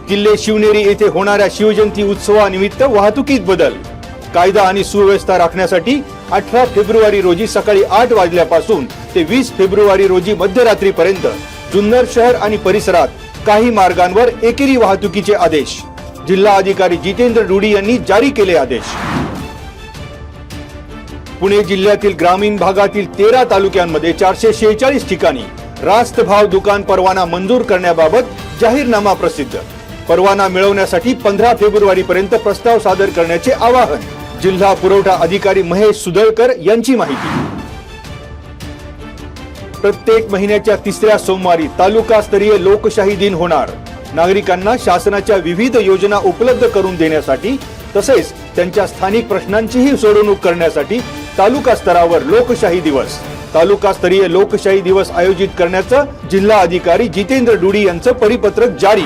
किल्ले शिवनेरी येथे होणाऱ्या शिवजयंती उत्सवानिमित्त वाहतुकीत बदल। कायदा आणि सुव्यवस्था राखण्यासाठी 18 फेब्रुवारी रोजी सकाळी 8 वाजल्यापासून ते 20 फेब्रुवारी रोजी मध्यरात्रीपर्यंत जुन्नर शहर आणि परिसरात काही मार्गांवर एकेरी वाहतुकीचे आदेश। जिल्हा अधिकारी जितेंद्र डुडी यांनी जारी केले आदेश। पुणे जिल्ह्यातील ग्रामीण भागातील 13 तालुक्यांमध्ये 446 ठिकाणी रास्त भाव दुकान परवाना मंजूर करण्याबाबत जाहीरनामा प्रसिद्ध। परवाना मिळवण्यासाठी 15 फेब्रुवारी पर्यंत प्रस्ताव सादर करण्याचे आवाहन। जिल्हा पुरवठा अधिकारी महेश सुदळकर यांची माहिती। प्रत्येक महिन्याच्या 3ऱ्या सोमवारी तालुकास्तरीय लोकशाही दिन होणार। नागरिकांना शासनाच्या विविध योजना उपलब्ध करून देण्यासाठी तसेच त्यांच्या स्थानिक प्रश्नांचीही सोडवणूक करण्यासाठी तालुका स्तरावर लोकशाही दिवस, तालुकास्तरीय लोकशाही दिवस आयोजित करण्याचं जिल्हा अधिकारी जितेंद्र डुडी यांचं परिपत्रक जारी।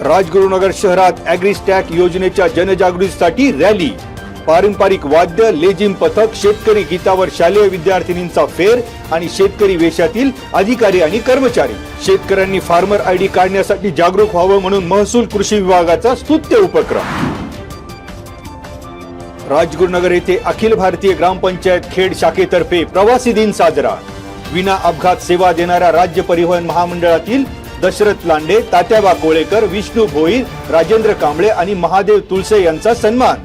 राजगुरुनगर शहरात ॲग्रीस्टॅक योजनेच्या जनजागृतीसाठी रॅली, पारंपरिक वाद्य, लेझिम पथक, शेतकरी गीतावर शालेय विद्यार्थिनींचा फेर आणि शेतकरी वेशातील अधिकारी आणि कर्मचारी। शेतकऱ्यांनी फार्मर आयडी काढण्यासाठी जागरूक व्हावं म्हणून महसूल कृषी विभागाचा स्तुत्य उपक्रम। राजगुरुनगर येथे अखिल भारतीय ग्रामपंचायत खेड शाखेतर्फे प्रवासी दिन साजरा। विना अपघात सेवा देणाऱ्या राज्य परिवहन महामंडळातील दशरथ लांडे, तात्याबा कोळेकर, विष्णू भोईर, राजेंद्र कांबळे आणि महादेव तुळसे यांचा सन्मान।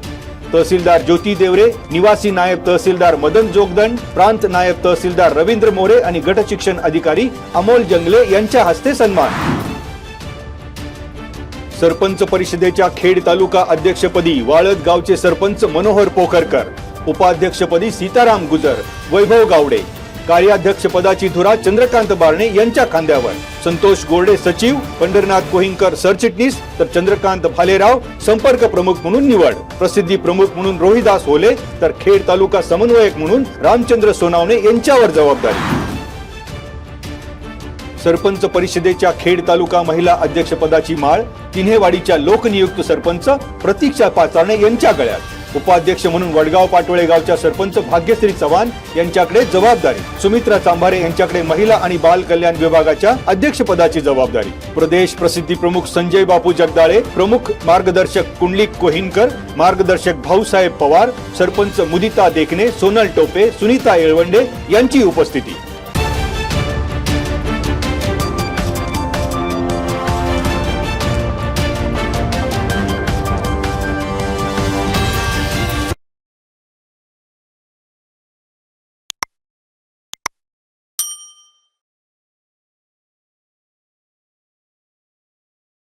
तहसीलदार ज्योती देवरे, निवासी नायब तहसीलदार मदन जोगदंड, प्रांत नायब तहसीलदार रवींद्र मोरे आणि गट शिक्षण अधिकारी अमोल जंगले यांच्या हस्ते सन्मान। सरपंच परिषदेच्या खेड तालुका अध्यक्षपदी वाळद गावचे सरपंच मनोहर पोखरकर, उपाध्यक्षपदी सीताराम गुजर, वैभव गावडे, कार्याध्यक्षपदाची धुरा चंद्रकांत बारणे यांच्या खांद्यावर। संतोष गोरडे सचिव, पंढरनाथ कोहिंकर सरचिटणीस तर चंद्रकांत भालेराव संपर्क प्रमुख म्हणून निवड। प्रसिद्धी प्रमुख म्हणून रोहिदास होले तर खेड तालुका समन्वयक म्हणून रामचंद्र सोनावणे यांच्यावर जबाबदारी। सरपंच परिषदेच्या खेड तालुका महिला अध्यक्षपदाची माळ तिन्हेवाडीच्या लोकनियुक्त सरपंच प्रतीक्षा पाचारणे यांच्या गळ्यात। उपाध्यक्ष म्हणून वडगाव पाटोळे गावच्या सरपंच भाग्यश्री चव्हाण यांच्याकडे जबाबदारी। सुमित्रा चांभारे यांच्याकडे महिला आणि बाल कल्याण विभागाच्या अध्यक्षपदाची जबाबदारी। प्रदेश प्रसिद्धी प्रमुख संजय बापू जगदाळे, प्रमुख मार्गदर्शक कुंडलिक कोहिनकर, मार्गदर्शक भाऊसाहेब पवार, सरपंच मुदिता देखणे, सोनल टोपे, सुनीता येळवंडे यांची उपस्थिती।